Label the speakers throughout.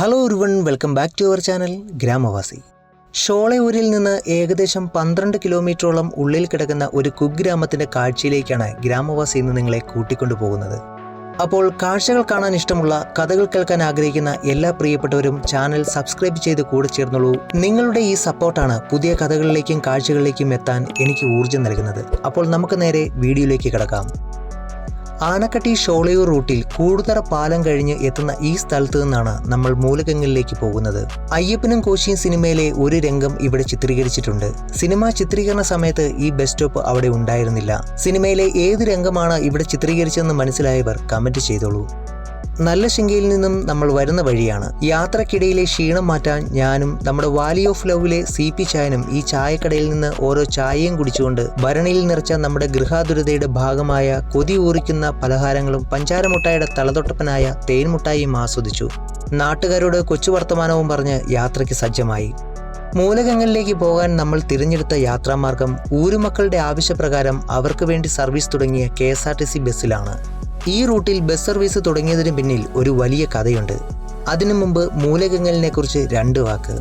Speaker 1: Hello everyone, welcome back to our channel Gramavasi. ഷോളയൂരിൽ നിന്ന് ഏകദേശം 12 കിലോമീറ്ററോളം ഉള്ളിൽ കിടക്കുന്ന ഒരു കുഗ്രാമത്തിൻ്റെ കാഴ്ചയിലേക്കാണ് ഗ്രാമവാസി ഇന്ന് നിങ്ങളെ കൂട്ടിക്കൊണ്ടു പോകുന്നത്. അപ്പോൾ കാഴ്ചകൾ കാണാൻ ഇഷ്ടമുള്ള, കഥകൾ കേൾക്കാൻ ആഗ്രഹിക്കുന്ന എല്ലാ പ്രിയപ്പെട്ടവരും ചാനൽ സബ്സ്ക്രൈബ് ചെയ്ത് കൂടെ ചേർന്നുള്ളൂ. നിങ്ങളുടെ ഈ സപ്പോർട്ടാണ് പുതിയ കഥകളിലേക്കും കാഴ്ചകളിലേക്കും എത്താൻ എനിക്ക് ഊർജ്ജം നൽകുന്നത്. അപ്പോൾ നമുക്ക് നേരെ വീഡിയോയിലേക്ക് കിടക്കാം. ആനക്കട്ടി ഷോളയൂർ റൂട്ടിൽ കൂടുതറ പാലം കഴിഞ്ഞ് എത്തുന്ന ഈ സ്ഥലത്ത് നിന്നാണ് നമ്മൾ മൂലകങ്ങളിലേക്ക് പോകുന്നത്. അയ്യപ്പനും കോശിയും സിനിമയിലെ ഒരു രംഗം ഇവിടെ ചിത്രീകരിച്ചിട്ടുണ്ട്. സിനിമ ചിത്രീകരണ സമയത്ത് ഈ ബസ് സ്റ്റോപ്പ് അവിടെ ഉണ്ടായിരുന്നില്ല. സിനിമയിലെ ഏത് രംഗമാണ് ഇവിടെ ചിത്രീകരിച്ചതെന്ന് മനസ്സിലായവർ കമന്റ് ചെയ്തോളൂ. നല്ല ശങ്കയിൽ നിന്നും നമ്മൾ വരുന്ന വഴിയാണ്. യാത്രക്കിടയിലെ ക്ഷീണം മാറ്റാൻ ഞാനും നമ്മുടെ വാലി ഓഫ് ലവിലെ CP ചായനും ഈ ചായക്കടയിൽ നിന്ന് ഓരോ ചായയും കുടിച്ചുകൊണ്ട് ഭരണിയിൽ നിറച്ച നമ്മുടെ ഗൃഹാതുരതയുടെ ഭാഗമായ കൊതി ഊറിക്കുന്ന പലഹാരങ്ങളും പഞ്ചാരമുട്ടായുടെ തലതൊട്ടപ്പനായ തേൻമുട്ടായിയും ആസ്വദിച്ചു. നാട്ടുകാരോട് കൊച്ചു വർത്തമാനവും പറഞ്ഞ് യാത്രയ്ക്ക് സജ്ജമായി. മൂലകങ്ങളിലേക്ക് പോകാൻ നമ്മൾ തിരഞ്ഞെടുത്ത യാത്രാമാർഗം ഊരുമക്കളുടെ ആവശ്യപ്രകാരം അവർക്ക് വേണ്ടി സർവീസ് തുടങ്ങിയ KSRTC ബസ്സിലാണ്. ഈ റൂട്ടിൽ ബസ് സർവീസ് തുടങ്ങിയതിന് പിന്നിൽ ഒരു വലിയ കഥയുണ്ട്. അതിനു മുമ്പ് മൂലകങ്ങളിനെ കുറിച്ച് 2 വാക്ക്.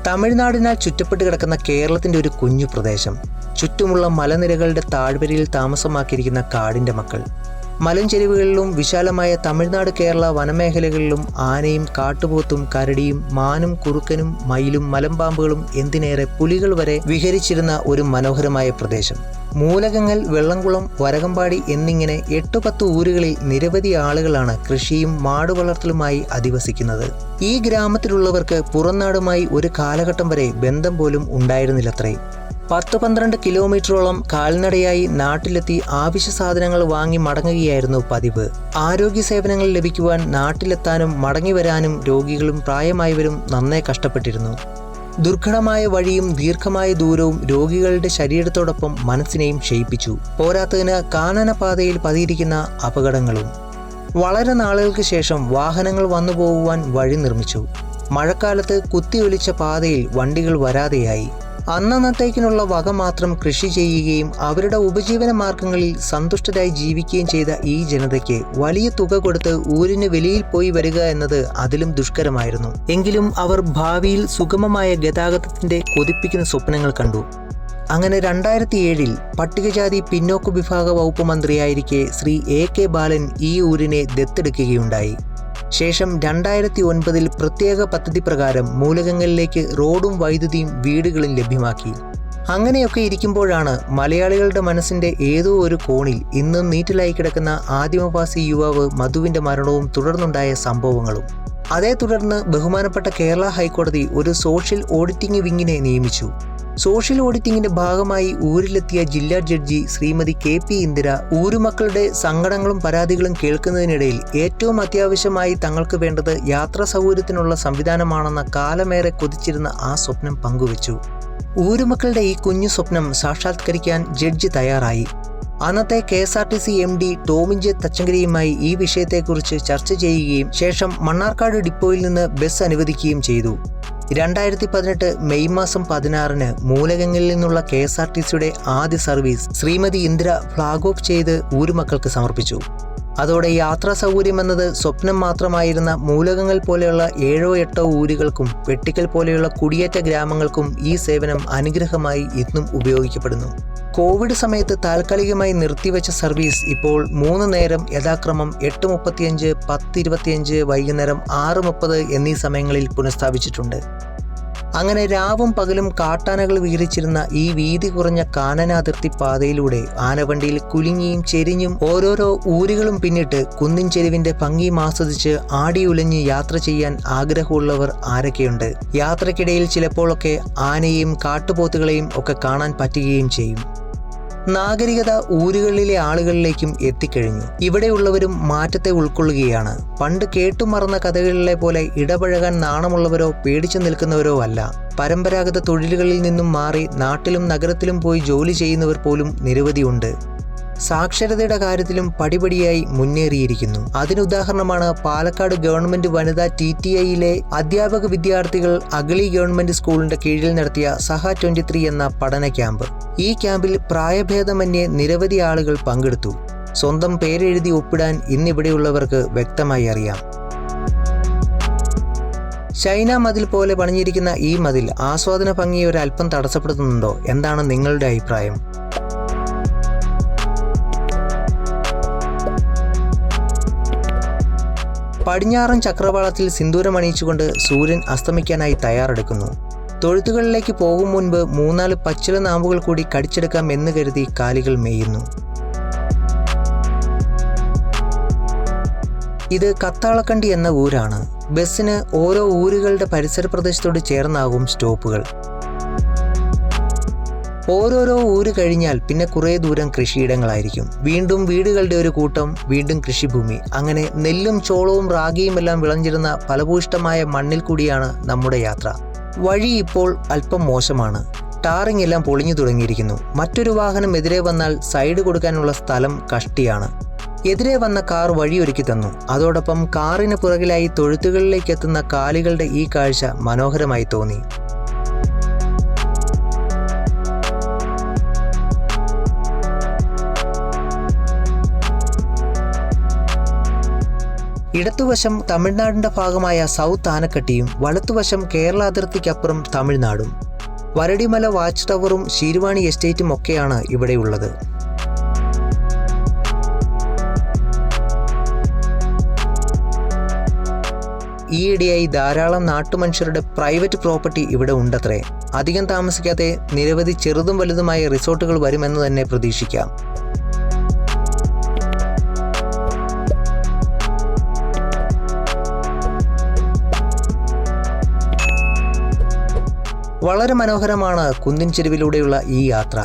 Speaker 1: തമിഴ്നാടിനാൽ ചുറ്റപ്പെട്ട് കിടക്കുന്ന കേരളത്തിൻ്റെ ഒരു കുഞ്ഞു പ്രദേശം. ചുറ്റുമുള്ള മലനിരകളുടെ താഴ്വരയിൽ താമസമാക്കിയിരിക്കുന്ന കാടിൻ്റെ മക്കൾ. മലഞ്ചെരിവുകളിലും വിശാലമായ തമിഴ്നാട് കേരള വനമേഖലകളിലും ആനയും കാട്ടുപോത്തും കരടിയും മാനും കുറുക്കനും മയിലും മലമ്പാമ്പുകളും എന്തിനേറെ പുലികൾ വരെ വിഹരിച്ചിരുന്ന ഒരു മനോഹരമായ പ്രദേശം. മൂലകങ്ങൾ, വെള്ളംകുളം, വരകമ്പാടി എന്നിങ്ങനെ 8-10 ഊരുകളിൽ നിരവധി ആളുകളാണ് കൃഷിയും മാടുവളർത്തലുമായി അധിവസിക്കുന്നത്. ഈ ഗ്രാമത്തിലുള്ളവർക്ക് പുറംനാടുമായി ഒരു കാലഘട്ടം വരെ ബന്ധം പോലും ഉണ്ടായിരുന്നില്ലത്രേ. 10-12 കിലോമീറ്ററോളം കാൽനടയായി നാട്ടിലെത്തി ആവശ്യ സാധനങ്ങൾ വാങ്ങി മടങ്ങുകയായിരുന്നു പതിവ്. ആരോഗ്യ സേവനങ്ങൾ ലഭിക്കുവാൻ നാട്ടിലെത്താനും മടങ്ങി വരാനും രോഗികളും പ്രായമായവരും നന്നേ കഷ്ടപ്പെട്ടിരുന്നു. ദുർഘടമായ വഴിയും ദീർഘമായ ദൂരവും രോഗികളുടെ ശരീരത്തോടൊപ്പം മനസ്സിനെയും ക്ഷയിപ്പിച്ചു. പോരാത്തതിന് കാനനപാതയിൽ പതിയിരിക്കുന്ന അപകടങ്ങളും. വളരെ നാളുകൾക്ക് ശേഷം വാഹനങ്ങൾ വന്നു പോകുവാൻ വഴി നിർമ്മിച്ചു. മഴക്കാലത്ത് കുത്തിയൊലിച്ച പാതയിൽ വണ്ടികൾ വരാതെയായി. അന്നത്തേക്കിനുള്ള വക മാത്രം കൃഷി ചെയ്യുകയും അവരുടെ ഉപജീവന മാർഗങ്ങളിൽ സന്തുഷ്ടരായി ജീവിക്കുകയും ചെയ്ത ഈ ജനതയ്ക്ക് വലിയ തുക കൊടുത്ത് ഊരിന് വെളിയിൽ പോയി വരിക എന്നത് അതിലും ദുഷ്കരമായിരുന്നു. എങ്കിലും അവർ ഭാവിയിൽ സുഗമമായ ഗതാഗതത്തിന്റെ കൊതിപ്പിക്കുന്ന സ്വപ്നങ്ങൾ കണ്ടു. അങ്ങനെ 2007 പട്ടികജാതി പിന്നോക്ക വിഭാഗ വകുപ്പ് മന്ത്രിയായിരിക്കെ ശ്രീ AK ബാലൻ ഈ ഊരിനെ ദത്തെടുക്കുകയുണ്ടായി. ശേഷം 2009 പ്രത്യേക പദ്ധതി പ്രകാരം മൂലകങ്ങളിലേക്ക് റോഡും വൈദ്യുതിയും വീടുകളും ലഭ്യമാക്കി. അങ്ങനെയൊക്കെ ഇരിക്കുമ്പോഴാണ് മലയാളികളുടെ മനസ്സിന്റെ ഏതോ ഒരു കോണിൽ ഇന്നും നീറ്റിലായി കിടക്കുന്ന ആദിമവാസി യുവാവ് മധുവിന്റെ മരണവും തുടർന്നുണ്ടായ സംഭവങ്ങളും. അതേ തുടർന്ന് ബഹുമാനപ്പെട്ട കേരള ഹൈക്കോടതി ഒരു സോഷ്യൽ ഓഡിറ്റിംഗ് വിങ്ങിനെ നിയമിച്ചു. സോഷ്യൽ ഓഡിറ്റിംഗിന്റെ ഭാഗമായി ഊരിലെത്തിയ ജില്ലാ ജഡ്ജി ശ്രീമതി KP ഇന്ദിര ഊരുമക്കളുടെ സങ്കടങ്ങളും പരാതികളും കേൾക്കുന്നതിനിടയിൽ ഏറ്റവും അത്യാവശ്യമായി തങ്ങൾക്ക് വേണ്ടത് യാത്രാ സൗകര്യത്തിനുള്ള സംവിധാനമാണെന്ന കാലമേറെ കൊതിച്ചിരുന്ന ആ സ്വപ്നം പങ്കുവച്ചു. ഊരുമക്കളുടെ ഈ കുഞ്ഞു സ്വപ്നം സാക്ഷാത്കരിക്കാൻ ജഡ്ജി തയ്യാറായി. അന്നത്തെ KSRTC MD ടോമിൻ J തച്ചങ്കരിയുമായി ഈ വിഷയത്തെക്കുറിച്ച് ചർച്ച ചെയ്യുകയും ശേഷം മണ്ണാർക്കാട് ഡിപ്പോയിൽ നിന്ന് ബസ് അനുവദിക്കുകയും ചെയ്തു. 2018 മെയ് മാസം 16 മൂലകങ്ങളിൽ നിന്നുള്ള KSRTCയുടെ ആദ്യ service Shrimati Indira flag off ചെയ്ത് ഊരുമക്കൾക്ക് സമർപ്പിച്ചു. അതോടെ യാത്രാ സൗകര്യം എന്നത് സ്വപ്നം മാത്രമായിരുന്ന മൂലകങ്ങൾ പോലെയുള്ള 7-8 ഊരുകൾക്കും വെട്ടിക്കൽ പോലെയുള്ള കുടിയേറ്റ ഗ്രാമങ്ങൾക്കും ഈ സേവനം അനുഗ്രഹമായി ഇന്നും ഉപയോഗിക്കപ്പെടുന്നു. കോവിഡ് സമയത്ത് താൽക്കാലികമായി നിർത്തിവെച്ച സർവീസ് ഇപ്പോൾ 3 നേരം യഥാക്രമം 8:35, 10:25, വൈകുന്നേരം 6:30 എന്നീ സമയങ്ങളിൽ പുനഃസ്ഥാപിച്ചിട്ടുണ്ട്. അങ്ങനെ രാവും പകലും കാട്ടാനകൾ വിഹരിച്ചിരുന്ന ഈ വീതി കുറഞ്ഞ കാനനാതിർത്തി പാതയിലൂടെ ആനവണ്ടിയിൽ കുലുങ്ങിയും ചെരിഞ്ഞും ഓരോരോ ഊരുകളും പിന്നിട്ട് കുന്നിൻ ചെരുവിന്റെ ഭംഗിയും ആസ്വദിച്ച് ആടിയുലഞ്ഞ് യാത്ര ചെയ്യാൻ ആഗ്രഹമുള്ളവർ ആരൊക്കെയുണ്ട്. യാത്രക്കിടയിൽ ചിലപ്പോഴൊക്കെ ആനയെയും കാട്ടുപോത്തുകളെയും ഒക്കെ കാണാൻ പറ്റുകയും ചെയ്യും. നാഗരികത ഊരുകളിലെ ആളുകളിലേക്കും എത്തിക്കഴിഞ്ഞു. ഇവിടെയുള്ളവരും മാറ്റത്തെ ഉൾക്കൊള്ളുകയാണ്. പണ്ട് കേട്ടുമറന്ന കഥകളിലെ പോലെ ഇടപഴകാൻ നാണമുള്ളവരോ പേടിച്ചു നിൽക്കുന്നവരോ അല്ല. പരമ്പരാഗത തൊഴിലുകളിൽ നിന്നും മാറി നാട്ടിലും നഗരത്തിലും പോയി ജോലി ചെയ്യുന്നവർ പോലും നിരവധിയുണ്ട്. സാക്ഷരതയുടെ കാര്യത്തിലും പടിപടിയായി മുന്നേറിയിരിക്കുന്നു. അതിനുദാഹരണമാണ് പാലക്കാട് ഗവൺമെന്റ് വനിതാ TTIയിലെ അധ്യാപക വിദ്യാർത്ഥികൾ അഗളി ഗവൺമെന്റ് സ്കൂളിന്റെ കീഴിൽ നടത്തിയ സഹ 23 എന്ന പഠന ക്യാമ്പ്. ഈ ക്യാമ്പിൽ പ്രായഭേദമന്യേ നിരവധി ആളുകൾ പങ്കെടുത്തു. സ്വന്തം പേരെഴുതി ഒപ്പിടാൻ ഇന്നിവിടെയുള്ളവർക്ക് വ്യക്തമായി അറിയാം. ചൈന മതിൽ പോലെ പണിഞ്ഞിരിക്കുന്ന ഈ മതിൽ ആസ്വാദന ഭംഗിയെ ഒരല്പം തടസ്സപ്പെടുത്തുന്നുണ്ടോ? എന്താണ് നിങ്ങളുടെ അഭിപ്രായം? പടിഞ്ഞാറൻ ചക്രവാളത്തിൽ സിന്ദൂരമണിയിച്ചുകൊണ്ട് സൂര്യൻ അസ്തമിക്കാനായി തയ്യാറെടുക്കുന്നു. തൊഴുത്തുകളിലേക്ക് പോകും മുൻപ് 3-4 പച്ചില നാമ്പുകൾ കൂടി കടിച്ചെടുക്കാം എന്ന് കരുതി കാലികൾ മേയുന്നു. ഇത് കത്താളക്കണ്ടി എന്ന ഊരാണ്. ബസ്സിന് ഓരോ ഊരുകളുടെ പരിസര പ്രദേശത്തോട് ചേർന്നാകും സ്റ്റോപ്പുകൾ. ഓരോരോ ഊര് കഴിഞ്ഞാൽ പിന്നെ കുറേ ദൂരം കൃഷിയിടങ്ങളായിരിക്കും. വീണ്ടും വീടുകളുടെ ഒരു കൂട്ടം, വീണ്ടും കൃഷിഭൂമി. അങ്ങനെ നെല്ലും ചോളവും റാഗിയും എല്ലാം വിളഞ്ഞിരുന്ന ഫലഭൂയിഷ്ടമായ മണ്ണിൽ കൂടിയാണ് നമ്മുടെ യാത്ര. വഴി ഇപ്പോൾ അല്പം മോശമാണ്. ടാറിംഗ് എല്ലാം പൊളിഞ്ഞു തുടങ്ങിയിരിക്കുന്നു. മറ്റൊരു വാഹനം എതിരെ വന്നാൽ സൈഡ് കൊടുക്കാനുള്ള സ്ഥലം കഷ്ടിയാണ്. എതിരെ വന്ന കാർ വഴിയൊരുക്കി തന്നു. അതോടൊപ്പം കാറിന് പുറകിലായി തൊഴുത്തുകളിലേക്ക് എത്തുന്ന കാലികളുടെ ഈ കാഴ്ച മനോഹരമായി തോന്നി. ഇടത്തുവശം തമിഴ്നാടിന്റെ ഭാഗമായ സൗത്ത് ആനക്കട്ടിയും വലത്തുവശം കേരള അതിർത്തിക്കപ്പുറം തമിഴ്നാടും. വരടിമല വാച്ച് ടവറും ശീരുവാണി എസ്റ്റേറ്റും ഒക്കെയാണ് ഇവിടെയുള്ളത്. ഈയിടെയായി ധാരാളം നാട്ടുമനുഷ്യരുടെ പ്രൈവറ്റ് പ്രോപ്പർട്ടി ഇവിടെ ഉണ്ടത്രേ. അധികം താമസിക്കാതെ നിരവധി ചെറുതും വലുതുമായ റിസോർട്ടുകൾ വരുമെന്ന് തന്നെ പ്രതീക്ഷിക്കാം. വളരെ മനോഹരമാണ് കുന്നിൻ ചെരുവിലൂടെയുള്ള ഈ യാത്ര.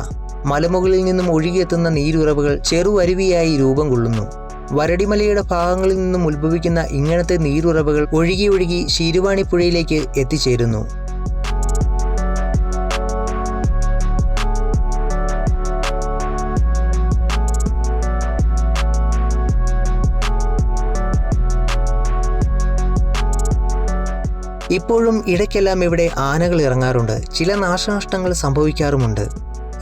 Speaker 1: മലമുകളിൽ നിന്നും ഒഴുകിയെത്തുന്ന നീരുറവുകൾ ചെറുവരുവിയായി രൂപം കൊള്ളുന്നു. വരടിമലയുടെ ഭാഗങ്ങളിൽ നിന്നും ഉത്ഭവിക്കുന്ന ഇങ്ങനത്തെ നീരുറവുകൾ ഒഴുകി ഒഴുകി ശീരുവാണി പുഴയിലേക്ക് എത്തിച്ചേരുന്നു. ഇപ്പോഴും ഇടയ്ക്കെല്ലാം ഇവിടെ ആനകൾ ഇറങ്ങാറുണ്ട്. ചില നാശനഷ്ടങ്ങൾ സംഭവിക്കാറുമുണ്ട്.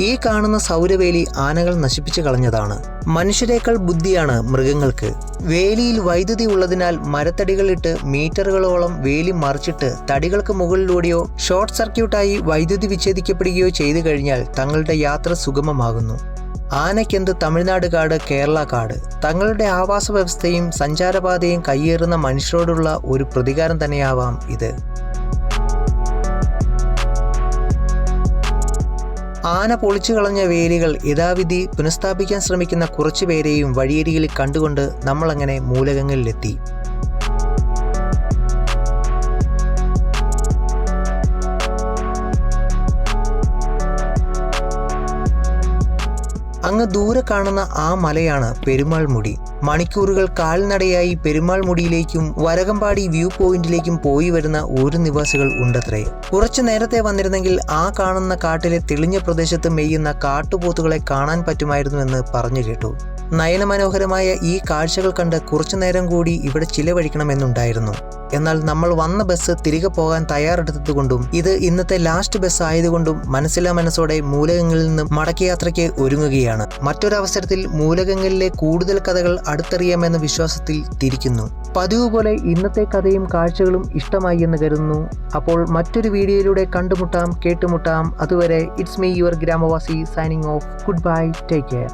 Speaker 1: ഈ കാണുന്ന സൗരവേലി ആനകൾ നശിപ്പിച്ചു കളഞ്ഞതാണ്. മനുഷ്യരെക്കാൾ ബുദ്ധിയാണ് മൃഗങ്ങൾക്ക്. വേലിയിൽ വൈദ്യുതി ഉള്ളതിനാൽ മരത്തടികളിട്ട് മീറ്ററുകളോളം വേലി മറിച്ചിട്ട് തടികൾക്ക് മുകളിലൂടെയോ ഷോർട്ട് സർക്യൂട്ടായി വൈദ്യുതി വിച്ഛേദിക്കപ്പെടുകയോ ചെയ്തു കഴിഞ്ഞാൽ തങ്ങളുടെ യാത്ര സുഗമമാകുന്നു. ആനയ്ക്കെന്ത് തമിഴ്നാട് കാട്, കേരള കാട്. തങ്ങളുടെ ആവാസ വ്യവസ്ഥയും സഞ്ചാരപാതയും കയ്യേറുന്ന മനുഷ്യരോടുള്ള ഒരു പ്രതികാരം തന്നെയാവാം ഇത്. ആന പൊളിച്ചു കളഞ്ഞ വേലികൾ യഥാവിധി പുനഃസ്ഥാപിക്കാൻ ശ്രമിക്കുന്ന കുറച്ചു പേരെയും വഴിയരികിൽ കണ്ടുകൊണ്ട് നമ്മളങ്ങനെ മൂലകങ്ങളിലെത്തി. അങ്ങ് ദൂരെ കാണുന്ന ആ മലയാണ് പെരുമാൾമുടി. മണിക്കൂറുകൾ കാൽനടയായി പെരുമാൾമുടിയിലേക്കും വരകമ്പാടി വ്യൂ പോയിന്റിലേക്കും പോയി വരുന്ന ഊരു നിവാസികൾ ഉണ്ടത്രേ. കുറച്ചു നേരത്തെ വന്നിരുന്നെങ്കിൽ ആ കാണുന്ന കാട്ടിലെ തെളിഞ്ഞ പ്രദേശത്ത് മെയ്യുന്ന കാട്ടുപോത്തുകളെ കാണാൻ പറ്റുമായിരുന്നുവെന്ന് പറഞ്ഞു കേട്ടു. നയനമനോഹരമായ ഈ കാഴ്ചകൾ കണ്ട് കുറച്ചു നേരം കൂടി ഇവിടെ ചിലവഴിക്കണമെന്നുണ്ടായിരുന്നു. എന്നാൽ നമ്മൾ വന്ന ബസ് തിരികെ പോകാൻ തയ്യാറെടുത്തതുകൊണ്ടും ഇത് ഇന്നത്തെ ലാസ്റ്റ് ബസ് ആയതുകൊണ്ടും മനസ്സിലാ മനസ്സോടെ മൂലകങ്ങളിൽ നിന്നും മടക്കയാത്രയ്ക്ക് ഒരുങ്ങുകയാണ്. മറ്റൊരവസരത്തിൽ മൂലകങ്ങളിലെ കൂടുതൽ കഥകൾ അടുത്തറിയാമെന്ന വിശ്വാസത്തിൽ തിരിക്കുന്നു. പതിവ് പോലെ ഇന്നത്തെ കഥയും കാഴ്ചകളും ഇഷ്ടമായി എന്ന് കരുതുന്നു. അപ്പോൾ മറ്റൊരു വീഡിയോയിലൂടെ കണ്ടുമുട്ടാം, കേട്ടുമുട്ടാം. അതുവരെ it's me your Gramavasi signing off. Goodbye, take care.